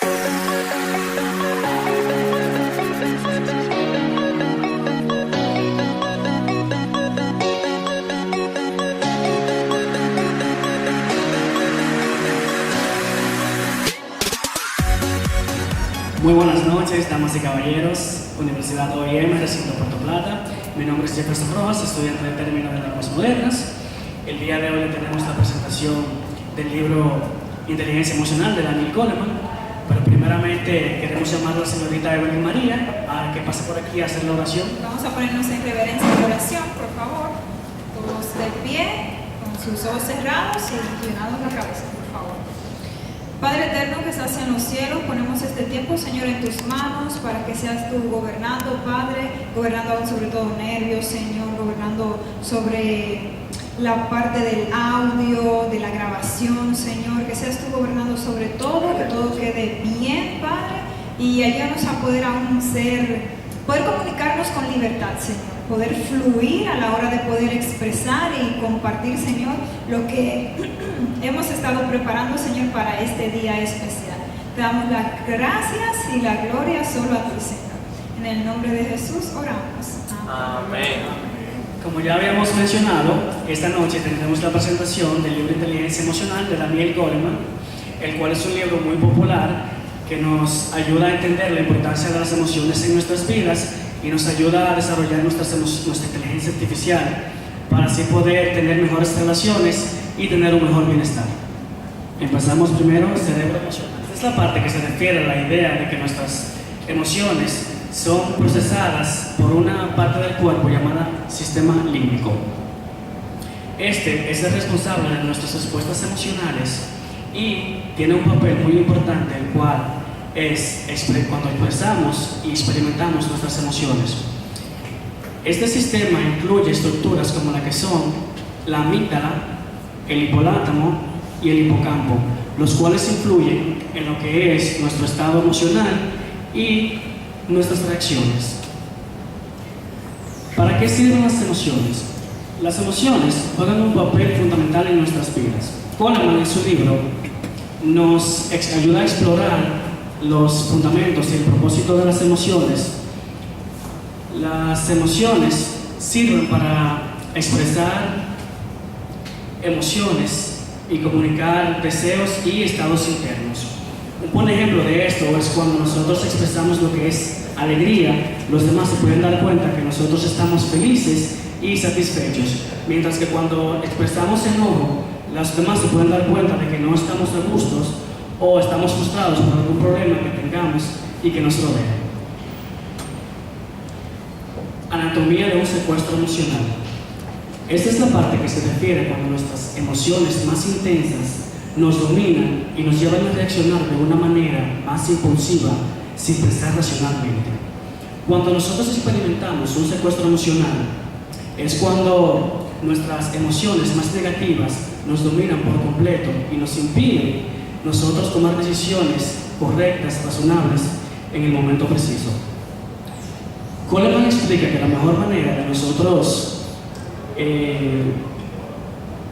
Muy buenas noches, damas y caballeros, Universidad OIM, recinto Puerto Plata. Mi nombre es Jefferson Rojas, estudiante de término de lenguas modernas. El día de hoy tenemos la presentación del libro Inteligencia Emocional de Daniel Goleman, pero primeramente queremos llamar a la señorita Evelyn María a que pase por aquí a hacer la oración. Vamos a ponernos en reverencia de oración, por favor. Todos de pie, con sus ojos cerrados y inclinados la cabeza, por favor. Padre eterno que estás en los cielos, ponemos este tiempo, Señor, en tus manos para que seas tú gobernando, Padre, gobernando sobre todo nervios, Señor, gobernando sobre la parte del audio, de la grabación, Señor, que seas tú gobernando sobre todo, que todo quede bien, Padre, y ayúdanos a poder aún poder comunicarnos con libertad, Señor, poder fluir a la hora de poder expresar y compartir, Señor, lo que hemos estado preparando, Señor, para este día especial. Te damos las gracias y la gloria solo a ti, Señor. En el nombre de Jesús oramos. Amén. Como ya habíamos mencionado, esta noche tendremos la presentación del libro Inteligencia Emocional de Daniel Goleman, el cual es un libro muy popular que nos ayuda a entender la importancia de las emociones en nuestras vidas y nos ayuda a desarrollar nuestra inteligencia artificial para así poder tener mejores relaciones y tener un mejor bienestar. Empezamos primero cerebro emocional. Esta es la parte que se refiere a la idea de que nuestras emociones son procesadas por una parte del cuerpo llamada sistema límbico. Este es el responsable de nuestras respuestas emocionales y tiene un papel muy importante, el cual es cuando expresamos y experimentamos nuestras emociones. Este sistema incluye estructuras como la que son la amígdala, el hipotálamo y el hipocampo, los cuales influyen en lo que es nuestro estado emocional y nuestras reacciones. ¿Para qué sirven las emociones? Las emociones juegan un papel fundamental en nuestras vidas. Goleman en su libro nos ayuda a explorar los fundamentos y el propósito de las emociones. Las emociones sirven para expresar emociones y comunicar deseos y estados internos. Un buen ejemplo de esto es cuando nosotros expresamos lo que es alegría, los demás se pueden dar cuenta que nosotros estamos felices y satisfechos, mientras que cuando expresamos enojo, los demás se pueden dar cuenta de que no estamos a gustos o estamos frustrados por algún problema que tengamos y que nos rodea. Anatomía de un secuestro emocional. Esta es la parte que se refiere cuando nuestras emociones más intensas nos dominan y nos llevan a reaccionar de una manera más impulsiva sin pensar racionalmente. Cuando nosotros experimentamos un secuestro emocional, es cuando nuestras emociones más negativas nos dominan por completo y nos impiden nosotros tomar decisiones correctas, razonables, en el momento preciso. Goleman explica que la mejor manera de nosotros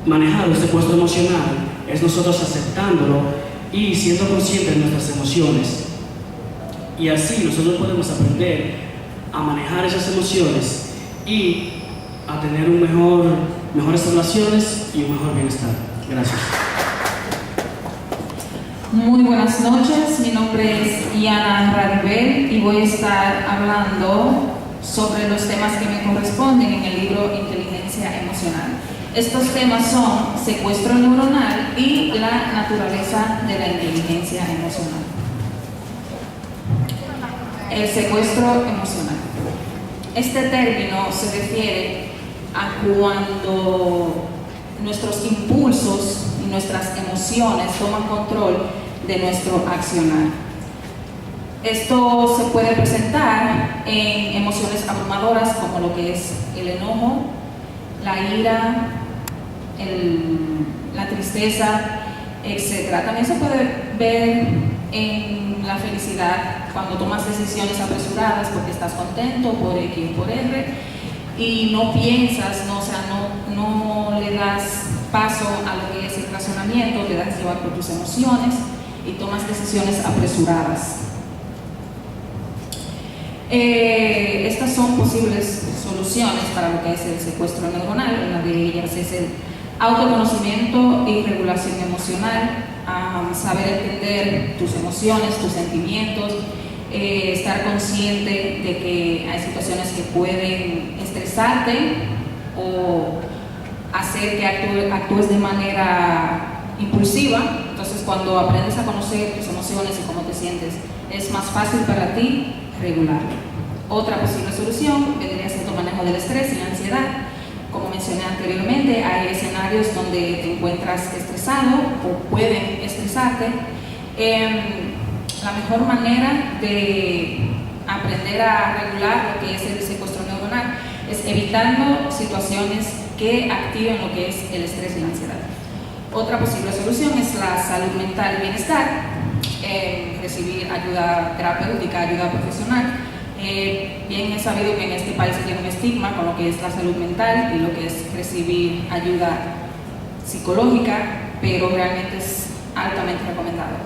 manejar un secuestro emocional es nosotros aceptándolo y siendo conscientes de nuestras emociones. Y así nosotros podemos aprender a manejar esas emociones y a tener mejores relaciones y un mejor bienestar. Gracias. Muy buenas noches, mi nombre es Iana Radibel y voy a estar hablando sobre los temas que me corresponden en el libro Inteligencia Emocional. Estos temas son secuestro neuronal y la naturaleza de la inteligencia emocional. El secuestro emocional. Este término se refiere a cuando nuestros impulsos y nuestras emociones toman control de nuestro accionar. Esto se puede presentar en emociones abrumadoras como lo que es el enojo, la ira, la tristeza, etc. También se puede ver en la felicidad cuando tomas decisiones apresuradas porque estás contento por X o por R y no piensas, no le das paso a lo que es el razonamiento, te das llevar por tus emociones y tomas decisiones apresuradas. Estas son posibles soluciones para lo que es el secuestro neuronal. Una de ellas es el autoconocimiento y regulación emocional, saber entender tus emociones, tus sentimientos, estar consciente de que hay situaciones que pueden estresarte o hacer que actúes de manera impulsiva. Entonces, cuando aprendes a conocer tus emociones y cómo te sientes, es más fácil para ti regularlo. Otra posible solución vendría siendo manejo del estrés y la ansiedad. Como mencioné anteriormente, hay escenarios donde te encuentras estresado o pueden estresarte. La mejor manera de aprender a regular lo que es el secuestro neuronal es evitando situaciones que activen lo que es el estrés y la ansiedad. Otra posible solución es la salud mental y bienestar, recibir ayuda terapéutica, ayuda profesional. Bien es sabido que en este país se tiene un estigma con lo que es la salud mental y lo que es recibir ayuda psicológica, pero realmente es altamente recomendado.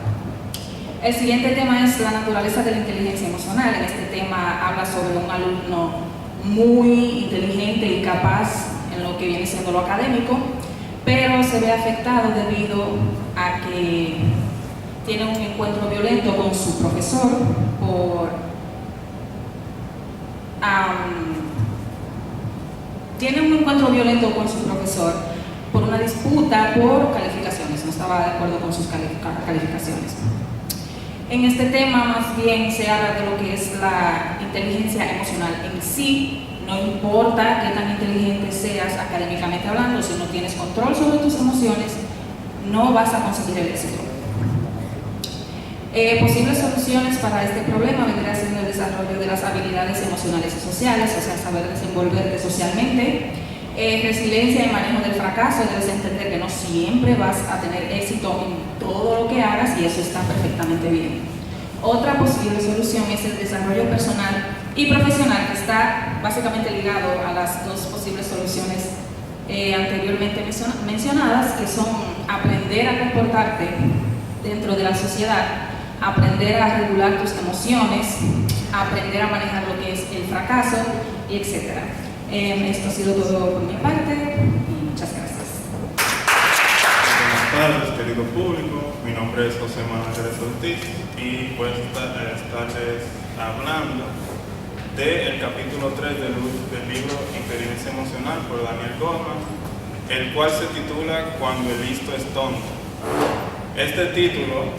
El siguiente tema es la naturaleza de la inteligencia emocional. En este tema habla sobre un alumno muy inteligente y capaz en lo que viene siendo lo académico, pero se ve afectado debido a que tiene un encuentro violento con su profesor por una disputa por calificaciones. No estaba de acuerdo con sus calificaciones. En este tema más bien se habla de lo que es la inteligencia emocional en sí. No importa qué tan inteligente seas académicamente hablando, si no tienes control sobre tus emociones, no vas a conseguir el éxito. Posibles soluciones para este problema vendría siendo el desarrollo de las habilidades emocionales y sociales, o sea, saber desenvolverte socialmente. Resiliencia y manejo del fracaso. Debes entender que no siempre vas a tener éxito en todo lo que hagas y eso está perfectamente bien. Otra posible solución es el desarrollo personal y profesional, que está básicamente ligado a las dos posibles soluciones anteriormente mencionadas, que son aprender a comportarte dentro de la sociedad, aprender a regular tus emociones, aprender a manejar lo que es el fracaso, y etc. Esto ha sido todo por mi parte y muchas gracias. Buenas tardes, querido público. Mi nombre es José Manuel Jerez Ortiz y pues estarles hablando del capítulo 3 del libro Inteligencia Emocional por Daniel Goleman, el cual se titula Cuando el listo es tonto. Este título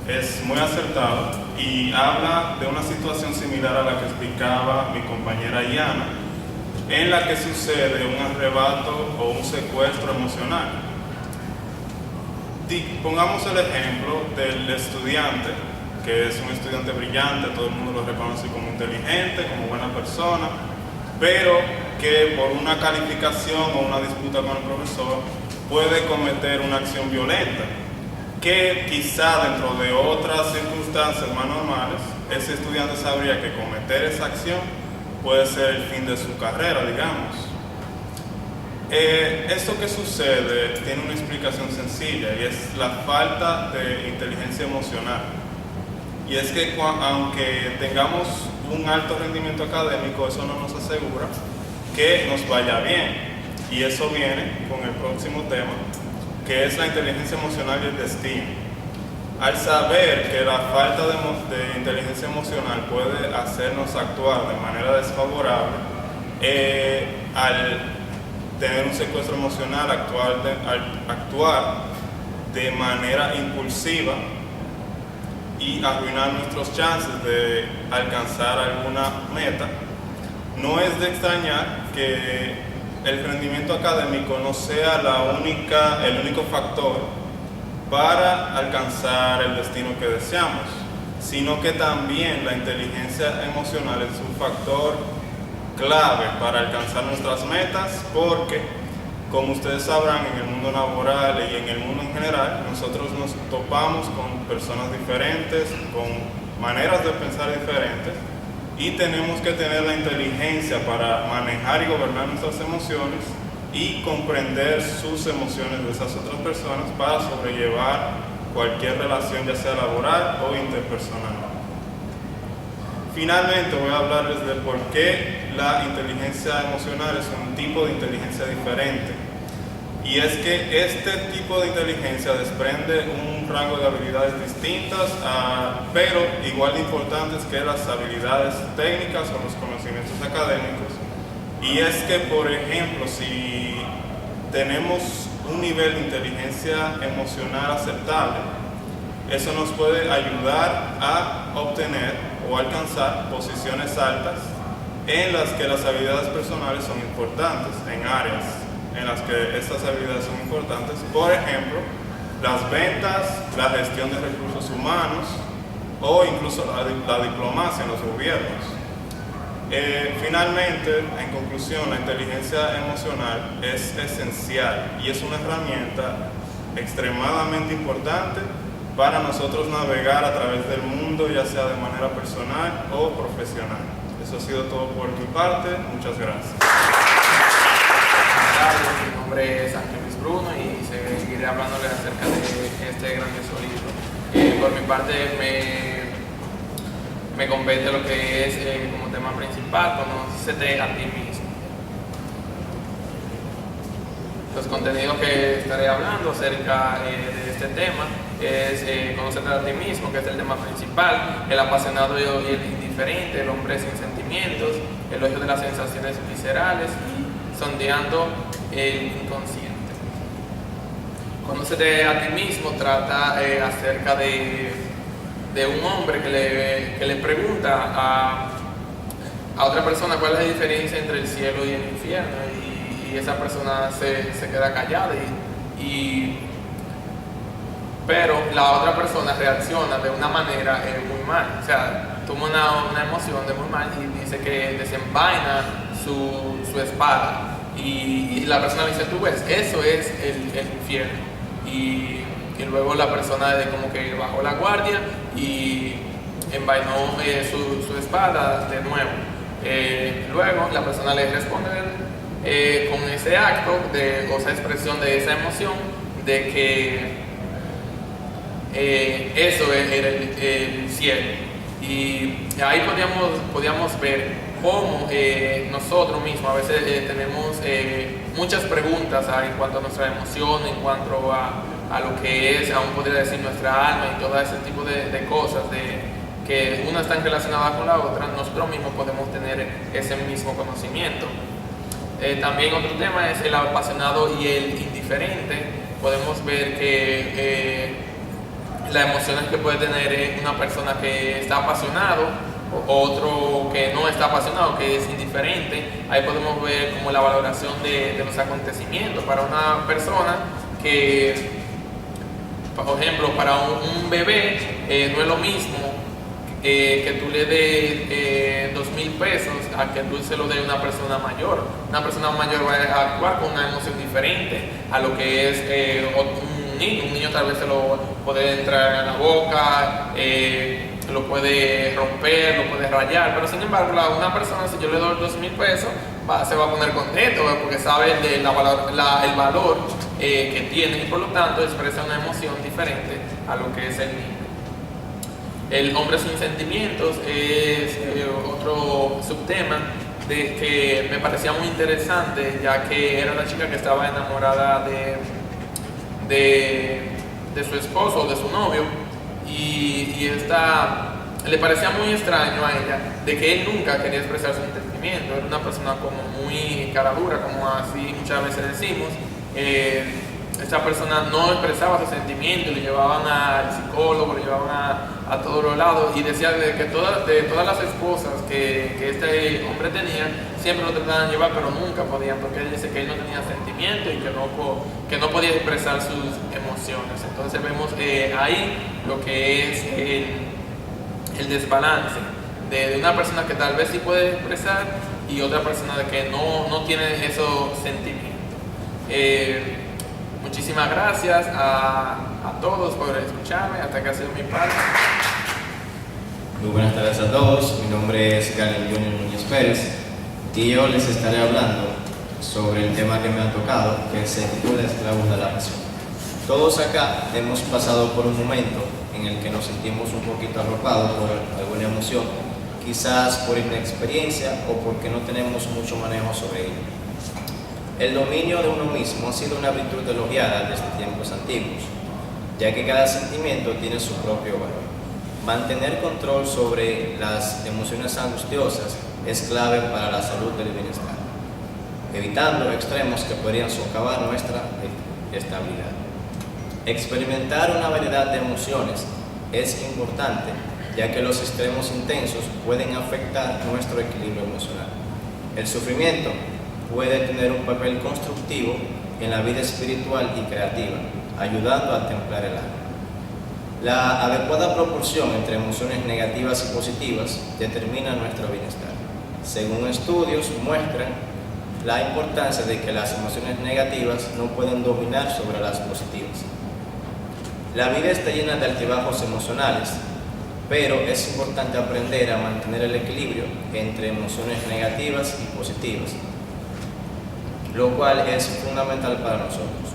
es muy acertado y habla de una situación similar a la que explicaba mi compañera Iana, en la que sucede un arrebato o un secuestro emocional. Pongamos el ejemplo del estudiante, que es un estudiante brillante, todo el mundo lo reconoce como inteligente, como buena persona, pero que por una calificación o una disputa con el profesor puede cometer una acción violenta, que quizá dentro de otras circunstancias más normales, ese estudiante sabría que cometer esa acción puede ser el fin de su carrera, digamos. Esto que sucede tiene una explicación sencilla y es la falta de inteligencia emocional. Y es que aunque tengamos un alto rendimiento académico, eso no nos asegura que nos vaya bien. Y eso viene con el próximo tema, que es la inteligencia emocional y el destino. Al saber que la falta de inteligencia emocional puede hacernos actuar de manera desfavorable, al tener un secuestro emocional, al actuar de manera impulsiva y arruinar nuestros chances de alcanzar alguna meta, no es de extrañar que el rendimiento académico no sea el único factor para alcanzar el destino que deseamos, sino que también la inteligencia emocional es un factor clave para alcanzar nuestras metas, porque, como ustedes sabrán, en el mundo laboral y en el mundo en general, nosotros nos topamos con personas diferentes, con maneras de pensar diferentes, y tenemos que tener la inteligencia para manejar y gobernar nuestras emociones y comprender sus emociones de esas otras personas para sobrellevar cualquier relación, ya sea laboral o interpersonal. Finalmente voy a hablarles de por qué la inteligencia emocional es un tipo de inteligencia diferente. Y es que este tipo de inteligencia desprende un rango de habilidades distintas, pero igual de importantes que las habilidades técnicas o los conocimientos académicos. Y es que, por ejemplo, si tenemos un nivel de inteligencia emocional aceptable, eso nos puede ayudar a obtener o alcanzar posiciones altas en las que las habilidades personales son importantes, en áreas en las que estas habilidades son importantes, por ejemplo, las ventas, la gestión de recursos humanos o incluso la diplomacia en los gobiernos. Finalmente, en conclusión, la inteligencia emocional es esencial y es una herramienta extremadamente importante para nosotros navegar a través del mundo, ya sea de manera personal o profesional. Eso ha sido todo por mi parte. Muchas gracias. Mi nombre es Ángel Luis Bruno y seguiré hablándoles acerca de este grandioso libro. Por mi parte me compete lo que es como tema principal, conócete a ti mismo. Los contenidos que estaré hablando acerca de este tema es conócete a ti mismo, que es el tema principal, el apasionado y el indiferente, el hombre sin sentimientos, el ojo de las sensaciones viscerales y sondeando el inconsciente. Conócete a ti mismo trata acerca de un hombre que le pregunta a otra persona cuál es la diferencia entre el cielo y el infierno, y esa persona se queda callada pero la otra persona reacciona de una manera muy mal, o sea, toma una emoción de muy mal y dice que desenvaina su espada, y la persona le dice, tú ves, eso es el infierno, y luego la persona como que bajó la guardia y envainó su espada de nuevo. Luego la persona le responde con ese acto, o esa expresión de esa emoción, de que eso era el cielo. Y ahí podíamos ver cómo nosotros mismos a veces tenemos muchas preguntas en cuanto a nuestra emoción, en cuanto a lo que es, aún podría decir, nuestra alma y todo ese tipo de cosas, que una están relacionadas con la otra. Nosotros mismos podemos tener ese mismo conocimiento. También otro tema es el apasionado y el indiferente. Podemos ver que las emociones que puede tener una persona que está apasionado, otro que no está apasionado, que es indiferente. Ahí podemos ver como la valoración de los acontecimientos. Para una persona que, por ejemplo, para un bebé no es lo mismo que tú le des 2,000 pesos a que tú se lo dé a una persona mayor. Una persona mayor va a actuar con una emoción diferente a lo que es un niño. Un niño tal vez se lo puede entrar en la boca, lo puede romper, lo puede rayar, pero sin embargo una persona, si yo le doy 2,000 pesos, se va a poner contento, porque sabe el valor que tiene, y por lo tanto expresa una emoción diferente a lo que es el niño. El hombre sin sentimientos es otro subtema que me parecía muy interesante, ya que era una chica que estaba enamorada de su esposo o de su novio, y esta le parecía muy extraño a ella de que él nunca quería expresar su sentimiento. Era una persona como muy cara dura, como así muchas veces decimos. Esta persona no expresaba sus sentimientos, le llevaban al psicólogo, le llevaban a todos los lados, y decía de todas las esposas que este hombre tenía, siempre lo trataban de llevar, pero nunca podían, porque él dice que él no tenía sentimiento y que no podía expresar sus emociones. Entonces vemos ahí lo que es el desbalance de una persona que tal vez sí puede expresar y otra persona de que no tiene esos sentimientos. Muchísimas gracias a todos por escucharme, hasta que ha sido mi parte. Muy buenas tardes a todos, mi nombre es Galen Junior Núñez Pérez y yo les estaré hablando sobre el tema que me ha tocado, que se titula Esclavos de la Pasión. Todos acá hemos pasado por un momento en el que nos sentimos un poquito arropados por alguna emoción, quizás por inexperiencia o porque no tenemos mucho manejo sobre ello. El dominio de uno mismo ha sido una virtud elogiada desde tiempos antiguos, ya que cada sentimiento tiene su propio valor. Mantener control sobre las emociones angustiosas es clave para la salud del bienestar, evitando extremos que podrían socavar nuestra estabilidad. Experimentar una variedad de emociones es importante, ya que los extremos intensos pueden afectar nuestro equilibrio emocional. El sufrimiento puede tener un papel constructivo en la vida espiritual y creativa, ayudando a templar el alma. La adecuada proporción entre emociones negativas y positivas determina nuestro bienestar. Según estudios muestran la importancia de que las emociones negativas no pueden dominar sobre las positivas. La vida está llena de altibajos emocionales, pero es importante aprender a mantener el equilibrio entre emociones negativas y positivas, lo cual es fundamental para nosotros.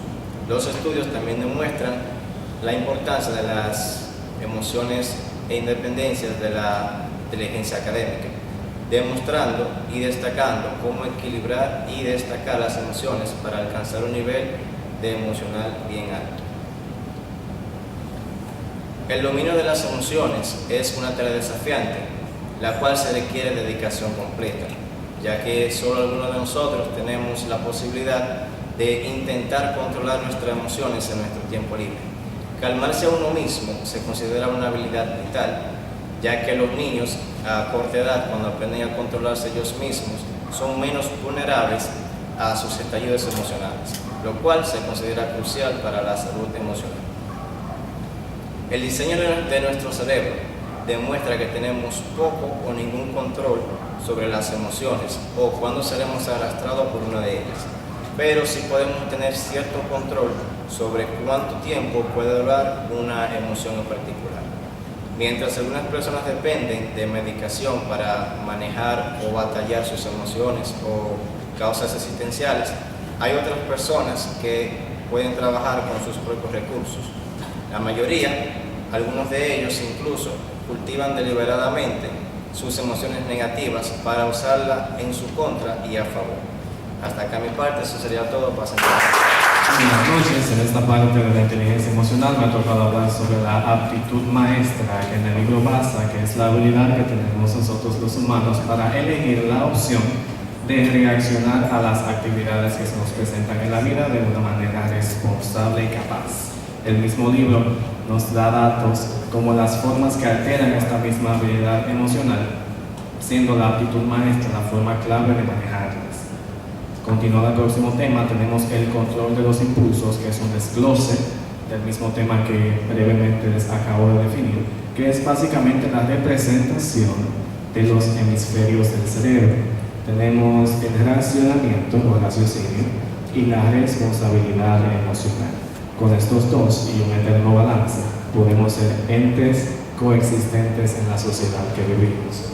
Los estudios también demuestran la importancia de las emociones e independencias de la inteligencia académica, demostrando y destacando cómo equilibrar y destacar las emociones para alcanzar un nivel de emocional bien alto. El dominio de las emociones es una tarea desafiante, la cual se requiere dedicación completa, ya que solo algunos de nosotros tenemos la posibilidad de intentar controlar nuestras emociones en nuestro tiempo libre. Calmarse a uno mismo se considera una habilidad vital, ya que los niños a corta edad, cuando aprenden a controlarse ellos mismos, son menos vulnerables a sus estallidos emocionales, lo cual se considera crucial para la salud emocional. El diseño de nuestro cerebro demuestra que tenemos poco o ningún control sobre las emociones o cuando seremos arrastrados por una de ellas, pero sí podemos tener cierto control sobre cuánto tiempo puede durar una emoción en particular. Mientras algunas personas dependen de medicación para manejar o batallar sus emociones o causas existenciales, hay otras personas que pueden trabajar con sus propios recursos. La mayoría, algunos de ellos incluso, cultivan deliberadamente sus emociones negativas para usarlas en su contra y a favor. Hasta acá mi parte, eso sería todo. Pasen. Buenas noches, en esta parte de la inteligencia emocional me ha tocado hablar sobre la aptitud maestra que en el libro basa, que es la habilidad que tenemos nosotros los humanos para elegir la opción de reaccionar a las actividades que se nos presentan en la vida de una manera responsable y capaz. El mismo libro nos da datos como las formas que alteran esta misma habilidad emocional, siendo la aptitud maestra la forma clave de manejarlas. Continuando el próximo tema, tenemos el control de los impulsos, que es un desglose del mismo tema que brevemente les acabo de definir, que es básicamente la representación de los hemisferios del cerebro. Tenemos el racionamiento o raciocinio y la responsabilidad emocional. Con estos dos y un eterno balance, podemos ser entes coexistentes en la sociedad que vivimos.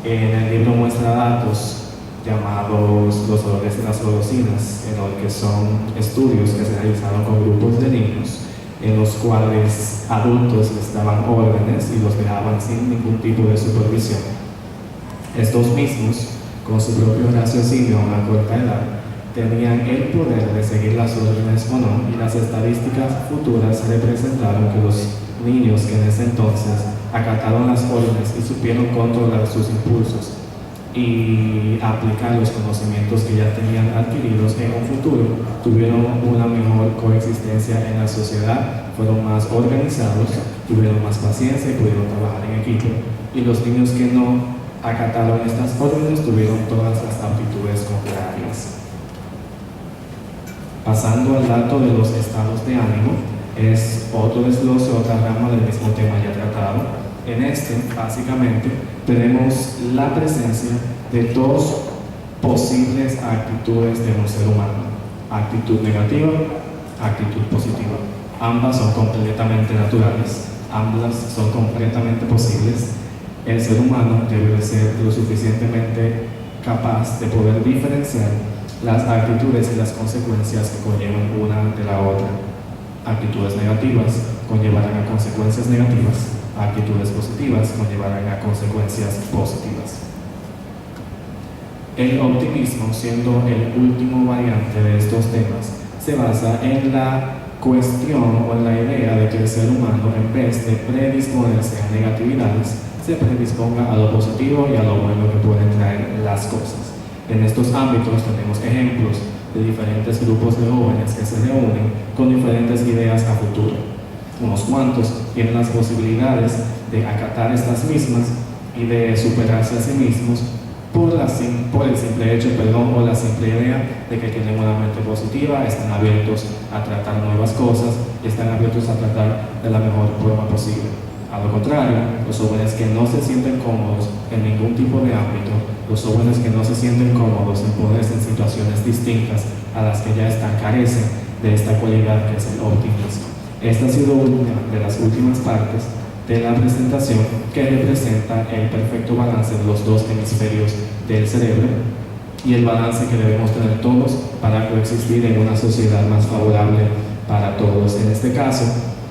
En el libro muestra datos llamados los dolores de las golosinas, en los que son estudios que se realizaron con grupos de niños, en los cuales adultos les daban órdenes y los dejaban sin ningún tipo de supervisión. Estos mismos, con su propio raciocinio a una corta edad, tenían el poder de seguir las órdenes o no, y las estadísticas futuras representaron que los niños que en ese entonces acataron las órdenes y supieron controlar sus impulsos y aplicar los conocimientos que ya tenían adquiridos en un futuro, tuvieron una mejor coexistencia en la sociedad, fueron más organizados, tuvieron más paciencia y pudieron trabajar en equipo. Y los niños que no acataron estas órdenes tuvieron todas las aptitudes contrarias. Pasando al dato de los estados de ánimo, es otro desglose, otra rama del mismo tema ya tratado. En este, básicamente, tenemos la presencia de dos posibles actitudes de un ser humano: actitud negativa, actitud positiva. Ambas son completamente naturales, ambas son completamente posibles. El ser humano debe de ser lo suficientemente capaz de poder diferenciar las actitudes y las consecuencias que conllevan una de la otra. Actitudes negativas conllevarán a consecuencias negativas, actitudes positivas conllevarán a consecuencias positivas. El optimismo, siendo el último variante de estos temas, se basa en la cuestión o en la idea de que el ser humano, en vez de predisponerse a negatividades, se predisponga a lo positivo y a lo bueno que pueden traer las cosas. En estos ámbitos tenemos ejemplos de diferentes grupos de jóvenes que se reúnen con diferentes ideas a futuro. Unos cuantos tienen las posibilidades de acatar estas mismas y de superarse a sí mismos por el simple hecho, o la simple idea de que tienen una mente positiva, están abiertos a tratar nuevas cosas y están abiertos a tratar de la mejor forma posible. A lo contrario, los jóvenes que no se sienten cómodos en ningún tipo de ámbito, los jóvenes que no se sienten cómodos en ponerse en situaciones distintas a las que ya están, carecen de esta cualidad que es el optimismo. Esta ha sido una de las últimas partes de la presentación que representa el perfecto balance de los dos hemisferios del cerebro y el balance que debemos tener todos para coexistir en una sociedad más favorable para todos. En este caso,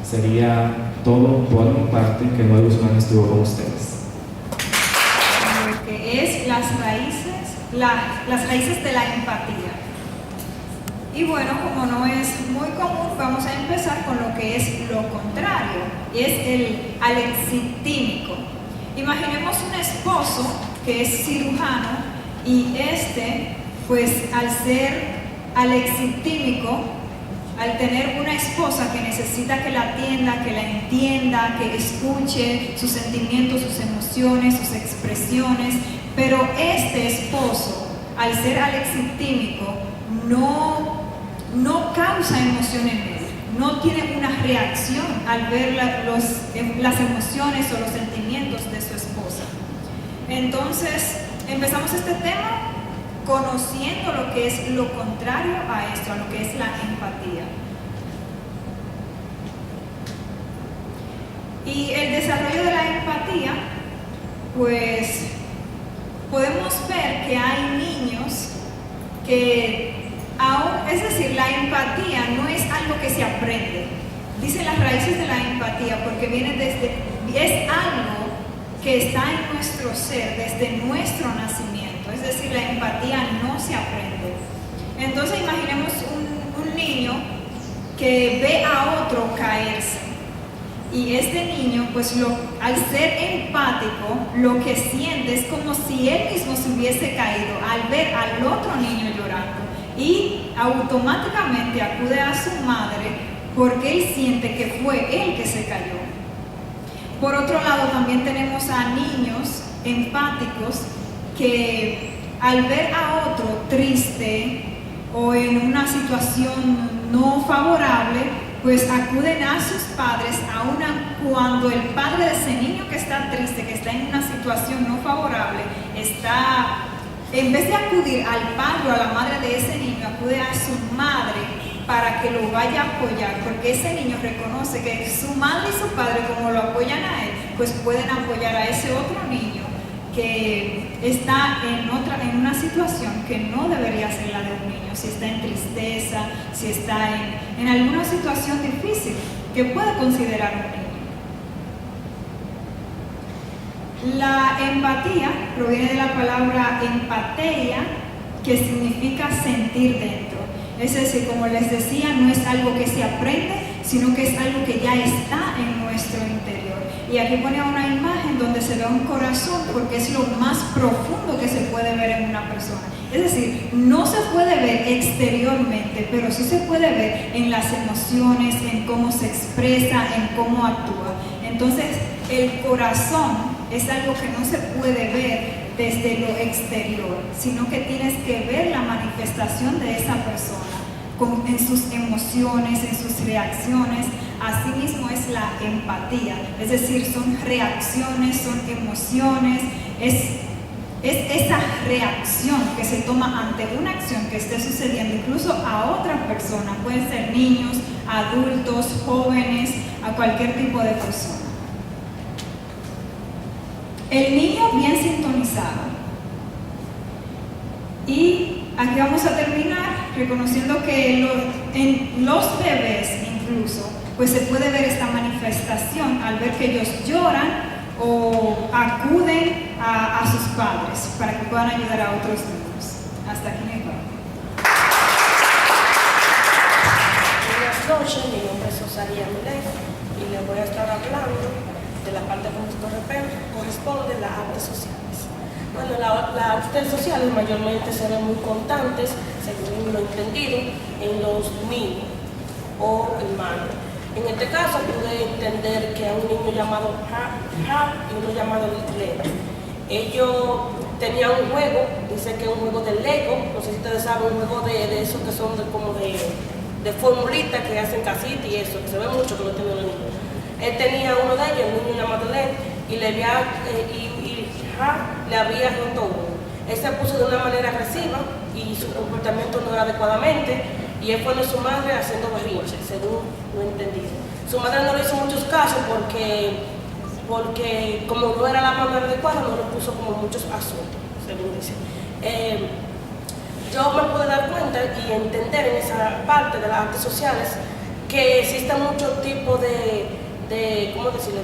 sería todo por mi parte, que Noel Guzmán estuvo con ustedes. Lo que es las raíces de la empatía. Y bueno, como no es muy común, vamos a empezar con lo que es lo contrario, y es el alexitímico. Imaginemos un esposo que es cirujano y pues al ser alexitímico, al tener una esposa que necesita que la atienda, que la entienda, que escuche sus sentimientos, sus emociones, sus expresiones, pero este esposo, al ser alexitímico, no causa emoción en él, no tiene una reacción al ver las emociones o los sentimientos de su esposa. Entonces, empezamos este tema conociendo lo que es lo contrario a esto, a lo que es la empatía. Y el desarrollo de la empatía, pues podemos ver que hay niños que es decir, la empatía no es algo que se aprende. Dice las raíces de la empatía porque es algo que está en nuestro ser desde nuestro nacimiento. Es decir, la empatía no se aprende. Entonces imaginemos un niño que ve a otro caerse. Y este niño, pues al ser empático, lo que siente es como si él mismo se hubiese caído al ver al otro niño llorando. Y automáticamente acude a su madre porque él siente que fue él que se cayó. Por otro lado, también tenemos a niños empáticos que al ver a otro triste o en una situación no favorable, pues acuden a sus padres cuando el padre de ese niño que está triste, que está en una situación no favorable, en vez de acudir al padre o a la madre de ese niño, acude a su madre para que lo vaya a apoyar, porque ese niño reconoce que su madre y su padre, como lo apoyan a él, pues pueden apoyar a ese otro niño que está en una situación que no debería ser la de un niño, si está en tristeza, si está en alguna situación difícil que puede considerar un niño. La empatía proviene de la palabra empateia, que significa sentir dentro. Es decir, como les decía, no es algo que se aprende, sino que es algo que ya está en nuestro interior. Y aquí pone una imagen donde se ve un corazón, porque es lo más profundo que se puede ver en una persona. Es decir, no se puede ver exteriormente, pero sí se puede ver en las emociones, en cómo se expresa, en cómo actúa. Entonces, el corazón es algo que no se puede ver desde lo exterior, sino que tienes que ver la manifestación de esa persona en sus emociones, en sus reacciones. Asimismo es la empatía, es decir, son reacciones, son emociones, es esa reacción que se toma ante una acción que esté sucediendo incluso a otra persona, pueden ser niños, adultos, jóvenes, a cualquier tipo de persona. El niño bien sintonizado. Y aquí vamos a terminar reconociendo que en los bebés, incluso, pues se puede ver esta manifestación al ver que ellos lloran o acuden a sus padres para que puedan ayudar a otros niños. Hasta aquí mi parte. Buenas noches, mi nombre es Rosalia Milés y les voy a estar hablando de la parte que corresponde a las artes sociales. Bueno, las artes sociales mayormente se ven muy constantes, según lo entendido, en los niños o hermanos. En este caso pude entender que a un niño llamado Hart y uno llamado Leo. Ellos tenían un juego, dice que es un juego de Lego, no sé si ustedes saben, un juego de esos que son como de formulitas que hacen casitas y eso, que se ve mucho que lo tienen los niños. Él tenía uno de ellos, un niño llamado Leo, y Hart le había roto uno. Él se puso de una manera agresiva y su comportamiento no era adecuadamente, y él fue a su madre haciendo berrinche, según lo entendí. Su madre no le hizo muchos casos porque como no era la manera adecuada, no le puso como muchos asuntos, según dice. Yo me pude dar cuenta y entender en esa parte de las artes sociales que existen muchos tipos de ¿cómo decirlo?,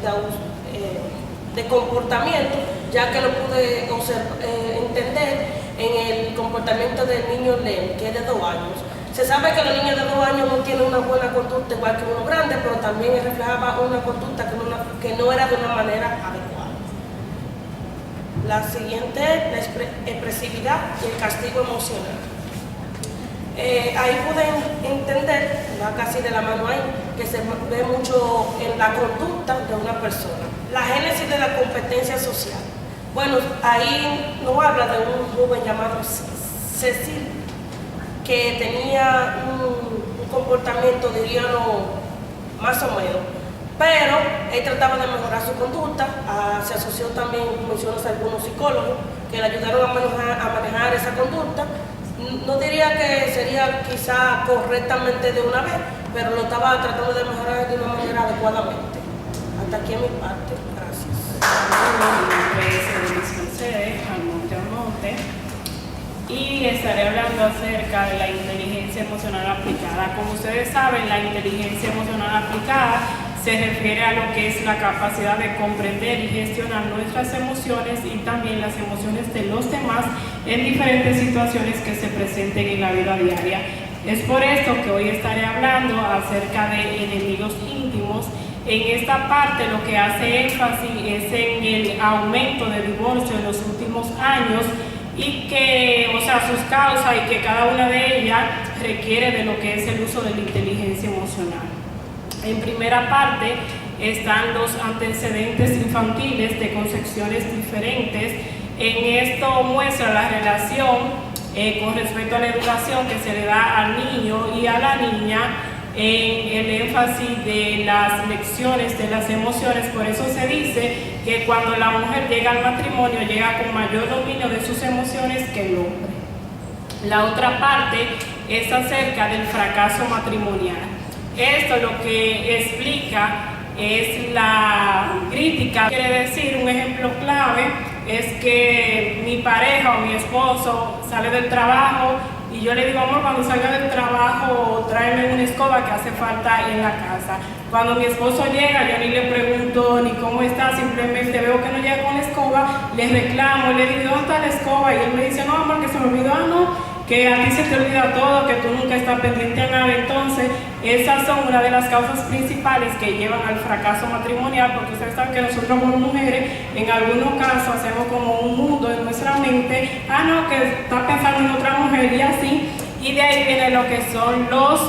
de comportamiento, ya que lo pude entender en el comportamiento del niño Len, que es de 2 años. Se sabe que los niños de 2 años no tienen una buena conducta igual que uno grande, pero también reflejaba una conducta que no era de una manera adecuada. La siguiente es la expresividad y el castigo emocional. Ahí pude entender, va casi de la mano ahí, que se ve mucho en la conducta de una persona. La génesis de la competencia social. Bueno, ahí nos habla de un joven llamado Cecil, que tenía un comportamiento, diríamos, más o menos, pero él trataba de mejorar su conducta. Se asoció también, mencionas algunos psicólogos que le ayudaron a manejar esa conducta. No diría que sería quizá correctamente de una vez, pero lo estaba tratando de mejorar de una manera adecuadamente. Hasta aquí en mi parte, gracias. Mi nombre es Edelise Mercedes Almonte y estaré hablando acerca de la inteligencia emocional aplicada. Como ustedes saben, la inteligencia emocional aplicada se refiere a lo que es la capacidad de comprender y gestionar nuestras emociones y también las emociones de los demás en diferentes situaciones que se presenten en la vida diaria. Es por esto que hoy estaré hablando acerca de enemigos íntimos. En esta parte lo que hace énfasis es en el aumento de divorcio en los últimos años y que, o sea, sus causas y que cada una de ellas requiere de lo que es el uso de la inteligencia emocional. En primera parte están los antecedentes infantiles de concepciones diferentes. En esto muestra la relación con respecto a la educación que se le da al niño y a la niña, en el énfasis de las lecciones de las emociones. Por eso se dice que cuando la mujer llega al matrimonio llega con mayor dominio de sus emociones que el hombre. La otra parte es acerca del fracaso matrimonial. Esto lo que explica es la crítica. Quiere decir, un ejemplo clave es que mi pareja o mi esposo sale del trabajo y yo le digo, amor, cuando salga del trabajo tráeme una escoba que hace falta en la casa. Cuando mi esposo llega, yo ni le pregunto ni cómo está, simplemente veo que no llega con la escoba, le reclamo, le digo, ¿dónde está la escoba? Y él me dice, no, amor, que se me olvidó. No, que a ti se te olvida todo, que tú nunca estás pendiente a nada. Entonces, esas son una de las causas principales que llevan al fracaso matrimonial, porque ustedes saben que nosotros como mujeres, en algunos casos, hacemos como un mundo en nuestra mente, no, que está pensando en otra mujer y así, y de ahí viene lo que son los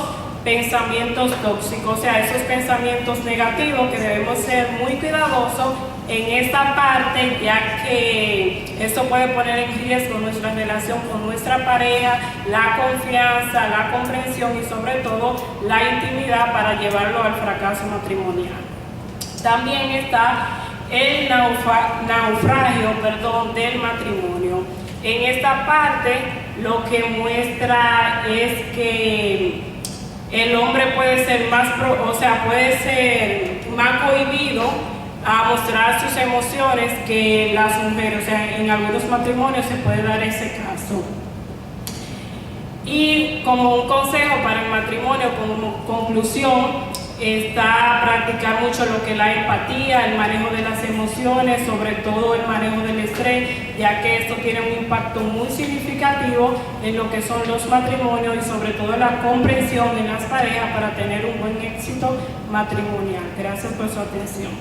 pensamientos tóxicos, o sea, esos pensamientos negativos que debemos ser muy cuidadosos en esta parte, ya que esto puede poner en riesgo nuestra relación con nuestra pareja, la confianza, la comprensión y sobre todo la intimidad para llevarlo al fracaso matrimonial. También está el naufragio del matrimonio. En esta parte lo que muestra es que el hombre puede ser más cohibido a mostrar sus emociones que las mujeres. O sea, en algunos matrimonios se puede dar ese caso. Y como un consejo para el matrimonio, como conclusión, está a practicar mucho lo que es la empatía, el manejo de las emociones, sobre todo el manejo del estrés, ya que esto tiene un impacto muy significativo en lo que son los matrimonios y sobre todo la comprensión en las parejas para tener un buen éxito matrimonial. Gracias por su atención.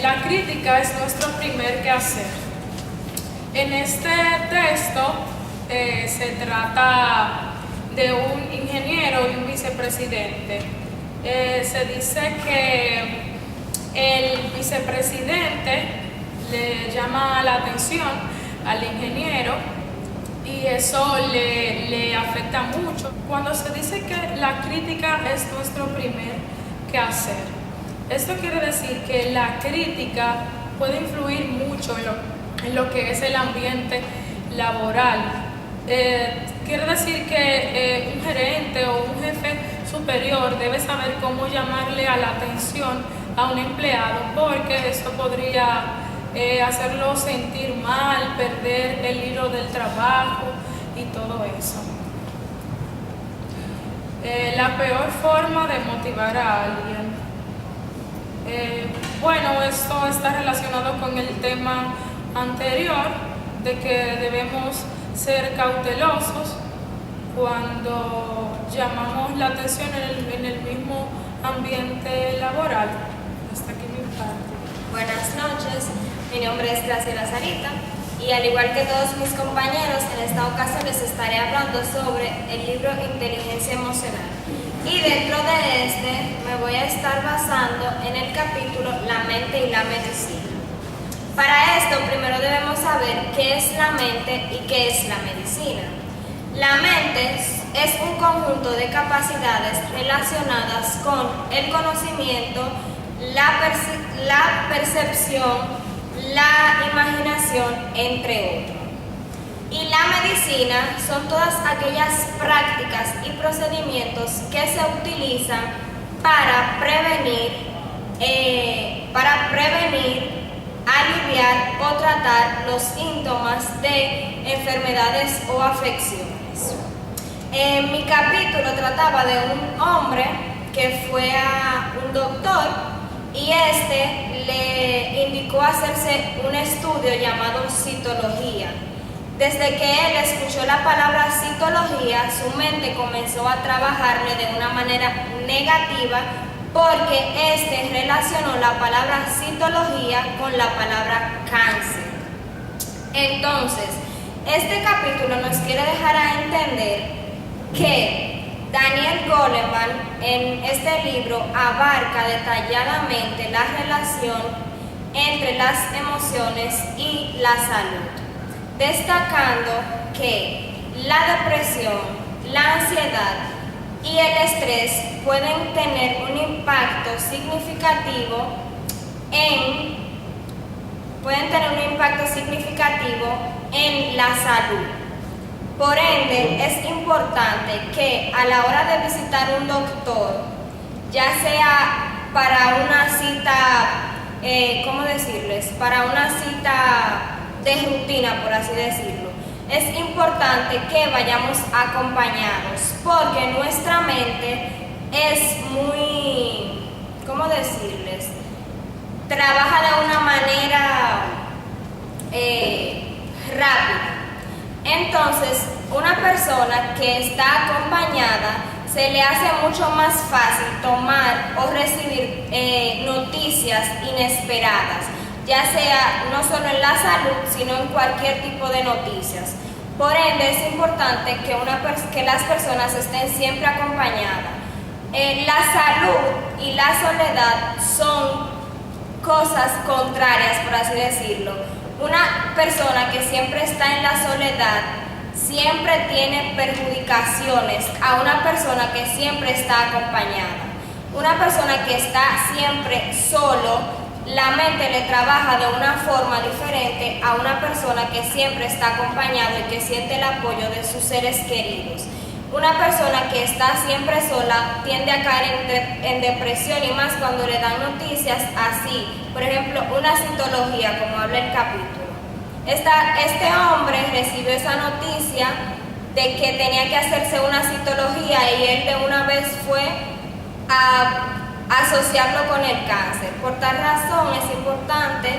La crítica es nuestro primer quehacer. En este texto se trata de un ingeniero y un vicepresidente. Se dice que el vicepresidente le llama la atención al ingeniero y eso le afecta mucho. Cuando se dice que la crítica es nuestro primer quehacer, esto quiere decir que la crítica puede influir mucho en lo que es el ambiente laboral. Quiere decir que un gerente o un jefe superior debe saber cómo llamarle a la atención a un empleado, porque esto podría hacerlo sentir mal, perder el hilo del trabajo y todo eso. La peor forma de motivar a alguien. Bueno, esto está relacionado con el tema anterior, de que debemos ser cautelosos cuando llamamos la atención en el mismo ambiente laboral. Hasta aquí mi parte. Buenas noches, mi nombre es Graciela Sarita y al igual que todos mis compañeros, en esta ocasión les estaré hablando sobre el libro Inteligencia Emocional. Y dentro de este me voy a estar basando en el capítulo La mente y la medicina. Para esto primero debemos saber qué es la mente y qué es la medicina. La mente es un conjunto de capacidades relacionadas con el conocimiento, la percepción, la imaginación, entre otros. Y la medicina son todas aquellas prácticas y procedimientos que se utilizan para prevenir, aliviar o tratar los síntomas de enfermedades o afecciones. Mi capítulo trataba de un hombre que fue a un doctor y este le indicó hacerse un estudio llamado citología. Desde que él escuchó la palabra citología, su mente comenzó a trabajarle de una manera negativa porque este relacionó la palabra citología con la palabra cáncer. Entonces, este capítulo nos quiere dejar a entender que Daniel Goleman en este libro abarca detalladamente la relación entre las emociones y la salud, destacando que la depresión, la ansiedad y el estrés pueden tener un impacto significativo en la salud. Por ende, es importante que a la hora de visitar un doctor, ya sea para una cita, para una cita de rutina, por así decirlo, es importante que vayamos acompañados, porque nuestra mente es muy, trabaja de una manera rápida. Entonces, una persona que está acompañada se le hace mucho más fácil tomar o recibir noticias inesperadas, ya sea no solo en la salud, sino en cualquier tipo de noticias. Por ende, es importante que las personas estén siempre acompañadas. La salud y la soledad son cosas contrarias, por así decirlo. Una persona que siempre está en la soledad siempre tiene perjudicaciones a una persona que siempre está acompañada. Una persona que está siempre solo, la mente le trabaja de una forma diferente a una persona que siempre está acompañado y que siente el apoyo de sus seres queridos. Una persona que está siempre sola tiende a caer en depresión, y más cuando le dan noticias así, por ejemplo, una citología, como habla el capítulo. Este hombre recibió esa noticia de que tenía que hacerse una citología y él de una vez fue a asociarlo con el cáncer. Por tal razón es importante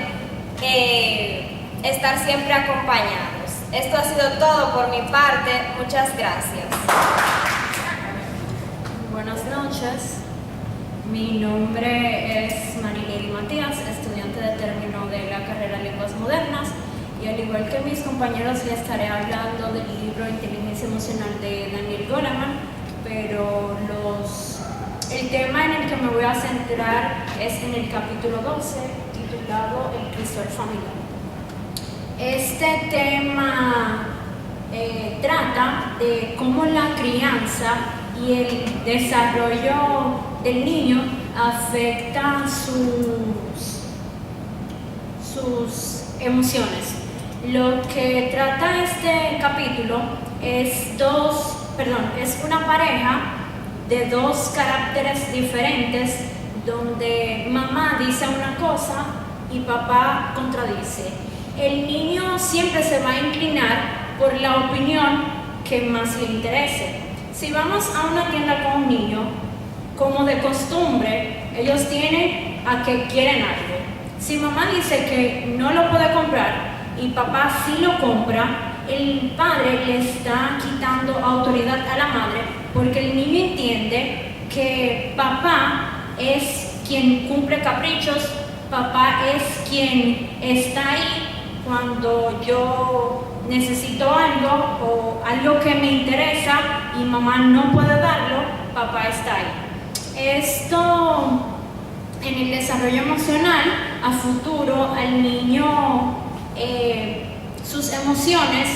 estar siempre acompañados. Esto ha sido todo por mi parte. Muchas gracias. Buenas noches. Mi nombre es Marilady Matías, estudiante de término de la carrera de Lenguas Modernas, y al igual que mis compañeros les estaré hablando del libro Inteligencia Emocional de Daniel Goleman, pero el tema en el que me voy a centrar es en el capítulo 12, titulado El Crisol Familiar. Este tema trata de cómo la crianza y el desarrollo del niño afecta sus emociones. Lo que trata este capítulo es una pareja de dos caracteres diferentes, donde mamá dice una cosa y papá contradice. El niño siempre se va a inclinar por la opinión que más le interese. Si vamos a una tienda con un niño, como de costumbre, ellos tienen a que quieren algo. Si mamá dice que no lo puede comprar y papá sí lo compra, el padre le está quitando autoridad a la madre, porque el niño entiende que papá es quien cumple caprichos, papá es quien está ahí cuando yo necesito algo o algo que me interesa y mamá no puede darlo, papá está ahí. Esto en el desarrollo emocional, a futuro, al niño sus emociones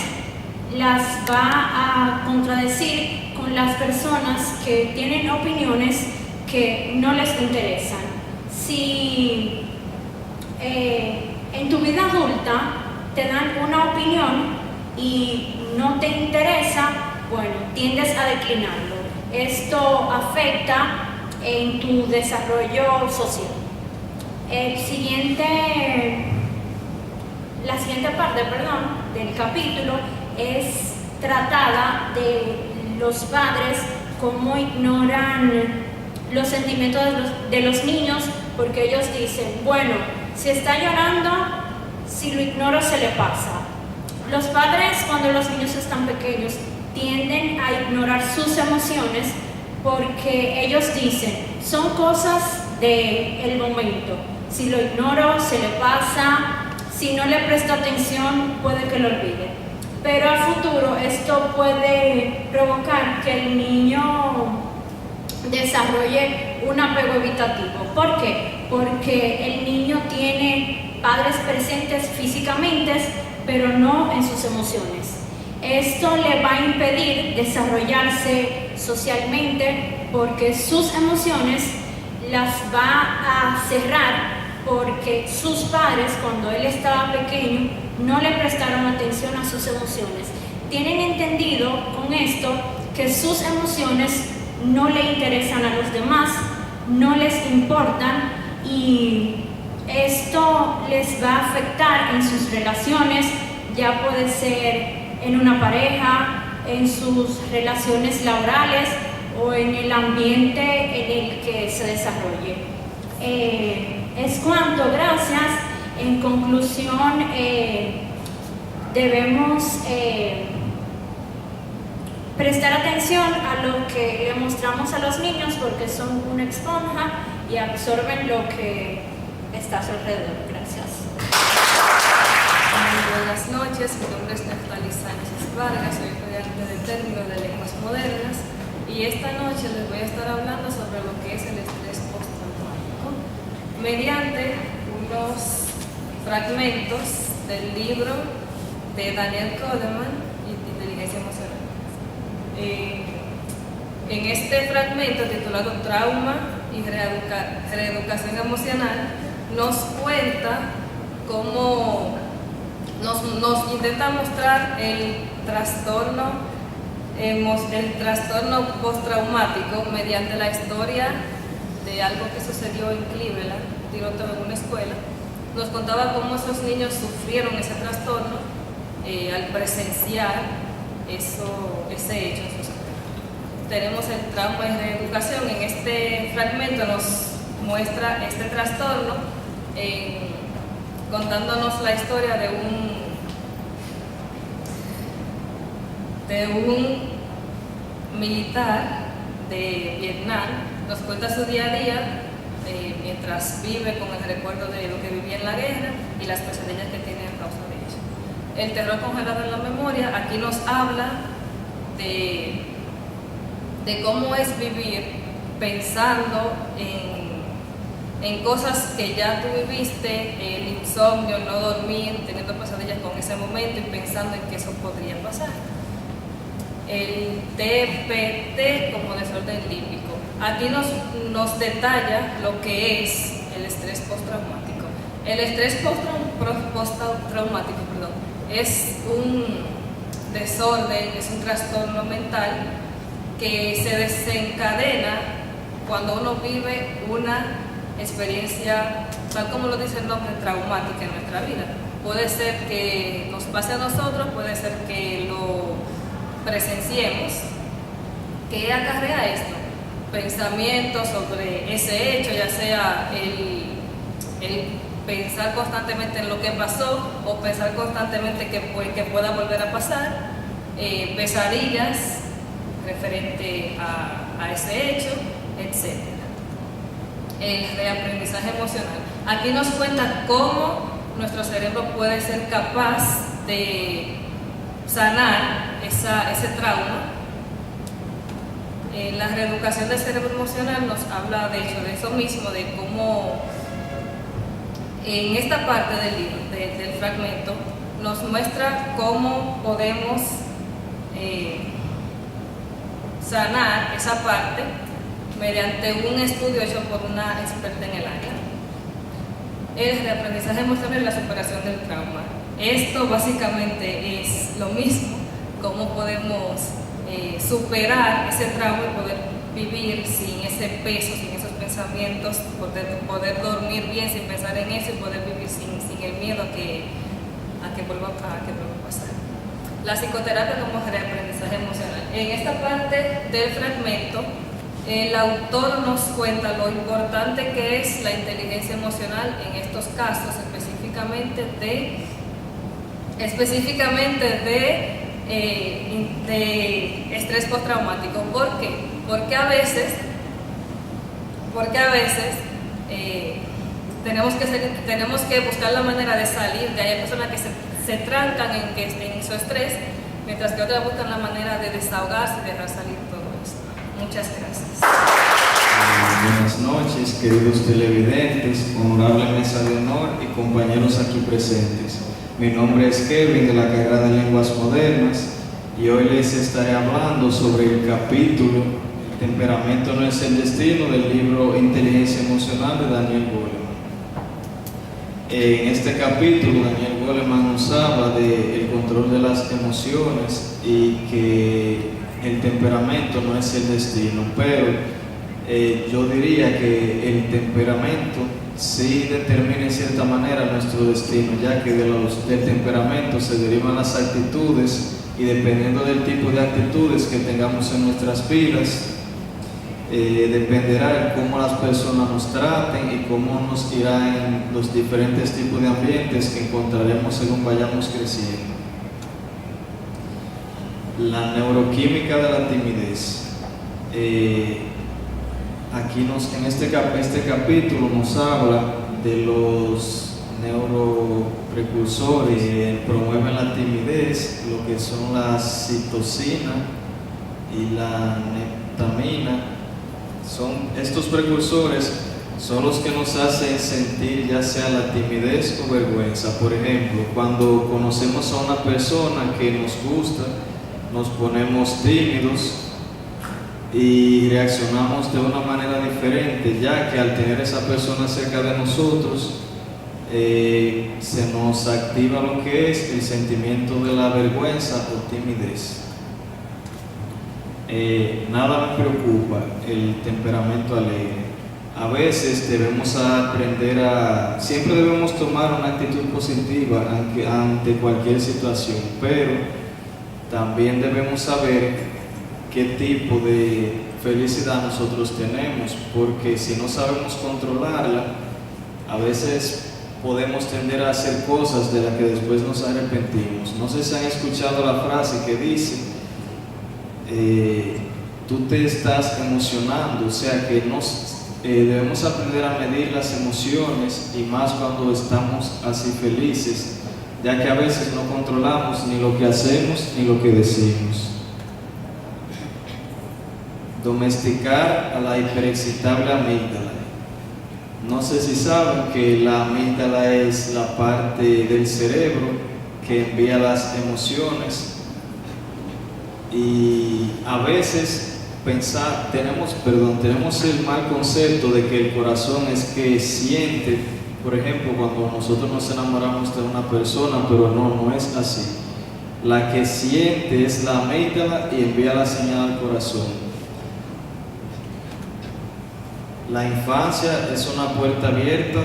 las va a contradecir con las personas que tienen opiniones que no les interesan. Si en tu vida adulta te dan una opinión y no te interesa, bueno, tiendes a declinarlo. Esto afecta en tu desarrollo social. La siguiente parte del capítulo es tratada de los padres, cómo ignoran los sentimientos de los niños, porque ellos dicen, bueno, si está llorando, si lo ignoro se le pasa. Los padres, cuando los niños están pequeños, tienden a ignorar sus emociones porque ellos dicen, son cosas del momento. Si lo ignoro, se le pasa. Si no le presto atención, puede que lo olvide. Pero a futuro esto puede provocar que el niño desarrolle un apego evitativo. ¿Por qué? Porque el niño tiene padres presentes físicamente, pero no en sus emociones. Esto le va a impedir desarrollarse socialmente porque sus emociones las va a cerrar, porque sus padres, cuando él estaba pequeño, no le prestaron atención a sus emociones. Tienen entendido con esto que sus emociones no le interesan a los demás, no les importan, y esto les va a afectar en sus relaciones, ya puede ser en una pareja, en sus relaciones laborales o en el ambiente en el que se desarrolle. Es cuanto, gracias. En conclusión, debemos prestar atención a lo que le mostramos a los niños, porque son una esponja y absorben lo que está a su alrededor. Gracias. Muy buenas noches, mi nombre es Natalie Sánchez Vargas, soy estudiante de término de Lenguas Modernas, y esta noche les voy a estar hablando sobre lo que es el estrés postraumático mediante unos fragmentos del libro de Daniel Goleman, Inteligencia Emocional. En este fragmento titulado Trauma y Reeducación Emocional nos cuenta cómo nos intenta mostrar el trastorno postraumático mediante la historia de algo que sucedió en Cleveland, tiroteo en una escuela. Nos contaba cómo esos niños sufrieron ese trastorno al presenciar ese hecho en su ser. Tenemos el trauma en reeducación. En este fragmento nos muestra este trastorno contándonos la historia de un militar de Vietnam. Nos cuenta su día a día mientras vive con el recuerdo de lo que vivía en la guerra y las pesadillas que tiene a causa de eso. El terror congelado en la memoria aquí nos habla de cómo es vivir pensando en cosas que ya tú viviste, el insomnio, no dormir, teniendo pesadillas con ese momento y pensando en que eso podría pasar. El TPT como desorden límbico. Aquí nos detalla lo que es el estrés postraumático. El estrés postraumático, es un desorden, es un trastorno mental que se desencadena cuando uno vive una experiencia, tal como lo dice el nombre, traumática en nuestra vida. Puede ser que nos pase a nosotros, puede ser que lo presenciemos. ¿Qué acarrea esto? Pensamientos sobre ese hecho, ya sea el pensar constantemente en lo que pasó o pensar constantemente que pueda volver a pasar, pesadillas referente a ese hecho, etc. El reaprendizaje emocional. Aquí nos cuenta cómo nuestro cerebro puede ser capaz de sanar ese trauma. La reeducación del cerebro emocional nos habla de hecho de eso mismo, de cómo en esta parte del libro, del fragmento, nos muestra cómo podemos sanar esa parte mediante un estudio hecho por una experta en el área. El reaprendizaje emocional y la superación del trauma. Esto básicamente es lo mismo, cómo podemos superar ese trauma y poder vivir sin ese peso, sin esos pensamientos, poder dormir bien sin pensar en eso y poder vivir sin el miedo a que vuelva a pasar. La psicoterapia como reaprendizaje emocional. En esta parte del fragmento, el autor nos cuenta lo importante que es la inteligencia emocional en estos casos, específicamente de estrés postraumático. ¿Por qué? Porque a veces tenemos que buscar la manera de salir de ahí. Hay personas que se trancan en su estrés, mientras que otras buscan la manera de desahogarse y dejar salir todo esto. Muchas gracias. Buenas noches, queridos televidentes, honorable mesa de honor y compañeros aquí presentes. Mi nombre es Kevin, de la carrera de Lenguas Modernas, y hoy les estaré hablando sobre el capítulo El temperamento no es el destino del libro Inteligencia Emocional de Daniel Goleman. En este capítulo, Daniel Goleman nos habla del control de las emociones y que el temperamento no es el destino, pero yo diría que el temperamento sí determina en cierta manera nuestro destino, ya que del temperamento se derivan las actitudes y dependiendo del tipo de actitudes que tengamos en nuestras vidas, dependerá de cómo las personas nos traten y cómo nos irá en los diferentes tipos de ambientes que encontraremos según vayamos creciendo. La neuroquímica de la timidez. Aquí en este capítulo nos habla de los neuroprecursores que promueven la timidez, lo que son la citocina y la neptamina. Estos precursores son los que nos hacen sentir ya sea la timidez o vergüenza. Por ejemplo, cuando conocemos a una persona que nos gusta, nos ponemos tímidos y reaccionamos de una manera diferente, ya que al tener esa persona cerca de nosotros se nos activa lo que es el sentimiento de la vergüenza o timidez. Nada me preocupa, el temperamento alegre. A veces debemos aprender siempre debemos tomar una actitud positiva ante cualquier situación, pero también debemos saber qué tipo de felicidad nosotros tenemos, porque si no sabemos controlarla, a veces podemos tender a hacer cosas de las que después nos arrepentimos. No sé si han escuchado la frase que dice, tú te estás emocionando, o sea que debemos aprender a medir las emociones, y más cuando estamos así felices, ya que a veces no controlamos ni lo que hacemos ni lo que decimos. Domesticar a la hiperexcitable amígdala. No sé si saben que la amígdala es la parte del cerebro que envía las emociones, y a veces tenemos el mal concepto de que el corazón es que siente, por ejemplo, cuando nosotros nos enamoramos de una persona, pero no es así. La que siente es la amígdala y envía la señal al corazón. La infancia es una puerta abierta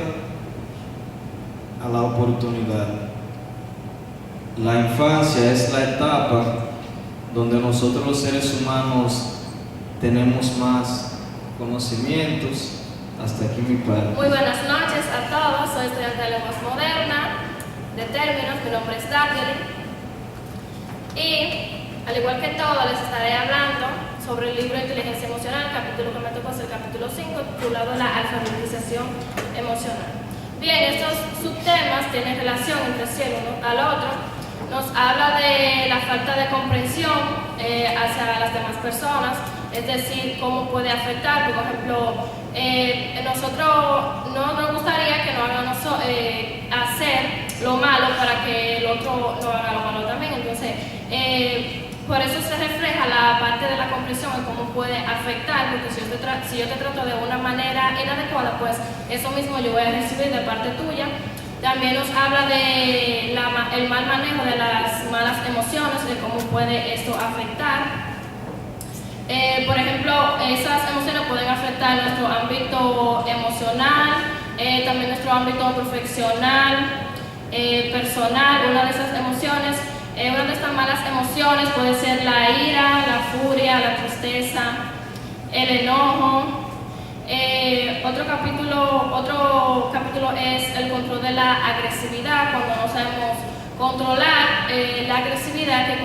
a la oportunidad. La infancia es la etapa donde nosotros los seres humanos tenemos más conocimientos. Hasta aquí mi parte. Muy buenas noches a todos, soy estudiante de lenguas moderna, de términos, mi nombre es Daniel, y al igual que todo les estaré hablando sobre el libro de Inteligencia Emocional. El capítulo que me tocó es el capítulo 5, titulado La alfabetización emocional. Bien, estos subtemas tienen relación entre sí el uno al otro. Nos habla de la falta de comprensión hacia las demás personas, es decir, cómo puede afectar. Por ejemplo, nosotros no nos gustaría que nos hagan hacer lo malo para que el otro no haga lo malo también. Entonces, por eso se refleja la parte de la comprensión en cómo puede afectar, porque si yo te trato de una manera inadecuada, pues eso mismo yo voy a recibir de parte tuya. También nos habla de el mal manejo de las malas emociones, de cómo puede esto afectar. Por ejemplo, esas emociones pueden afectar nuestro ámbito emocional, también nuestro ámbito profesional, personal. Una de esas emociones, una de estas malas emociones puede ser la ira, la furia, la tristeza, el enojo. Otro capítulo es el control de la agresividad, cuando no sabemos controlar la agresividad, que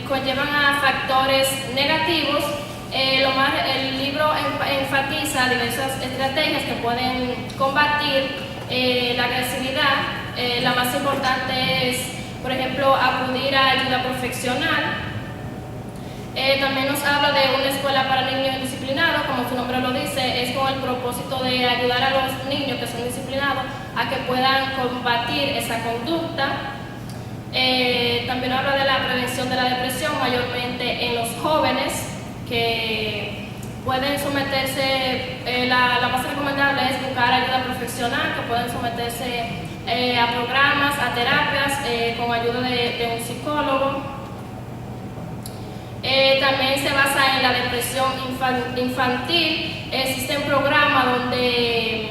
conllevan a factores negativos. El libro enfatiza diversas estrategias que pueden combatir la agresividad. La más importante es, por ejemplo, acudir a ayuda profesional. También nos habla de una escuela para niños indisciplinados, como su nombre lo dice, es con el propósito de ayudar a los niños que son disciplinados a que puedan combatir esa conducta. También habla de la prevención de la depresión, mayormente en los jóvenes que pueden someterse, la más recomendable es buscar ayuda profesional, que pueden someterse a programas, a terapias con ayuda de un psicólogo. También se basa en la depresión infantil. Existen programas donde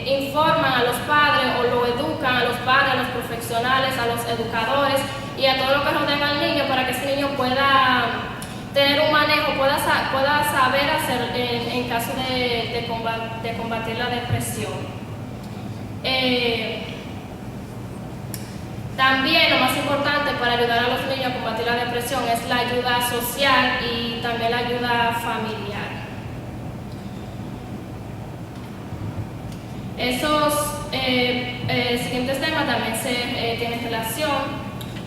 informan a los padres o lo educan a los padres, a los profesionales, a los educadores y a todo lo que rodean al niño, para que ese niño pueda tener un manejo, pueda saber hacer en caso de combatir la depresión. También lo más importante para ayudar a los niños a combatir la depresión es la ayuda social y también la ayuda familiar. Esos siguientes temas también tienen relación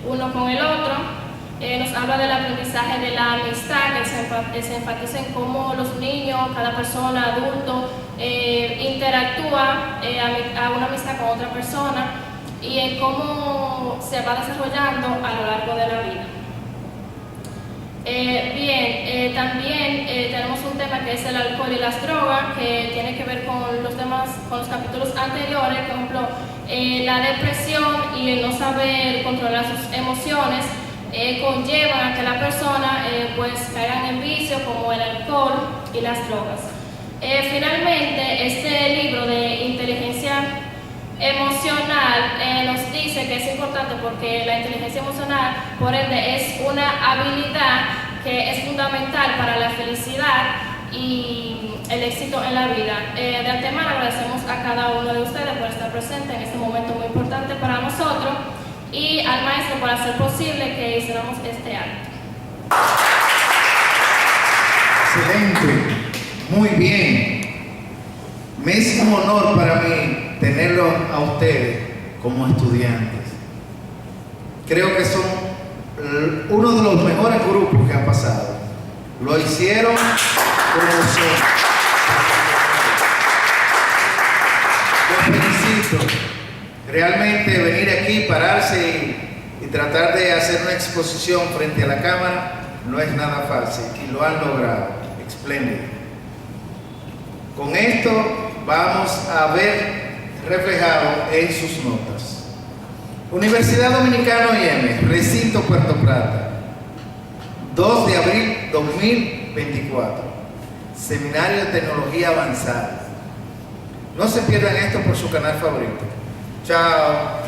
uno con el otro. Nos habla del aprendizaje de la amistad, que se enfatiza en cómo los niños, cada persona, adulto, interactúa a una amistad con otra persona, y en cómo se va desarrollando a lo largo de la vida. También tenemos un tema que es el alcohol y las drogas, que tiene que ver con los capítulos anteriores. Por ejemplo, la depresión y el no saber controlar sus emociones conllevan a que la persona pues caiga en vicio como el alcohol y las drogas. Finalmente, este libro de inteligencia emocional nos dice dice que es importante porque la inteligencia emocional, por ende, es una habilidad que es fundamental para la felicidad y el éxito en la vida. De antemano agradecemos a cada uno de ustedes por estar presente en este momento muy importante para nosotros y al maestro por hacer posible que hiciéramos este acto. Excelente, muy bien. Me es un honor para mí tenerlos a ustedes como estudiantes. Creo que son uno de los mejores grupos que han pasado. Lo hicieron como son. Los felicito. Realmente venir aquí, pararse y tratar de hacer una exposición frente a la cámara no es nada fácil y lo han logrado. Espléndido. Con esto vamos a ver reflejado en sus notas. Universidad Dominicana OIM, Recinto Puerto Plata, 2 de abril 2024, Seminario de Tecnología Avanzada. No se pierdan esto por su canal favorito. Chao.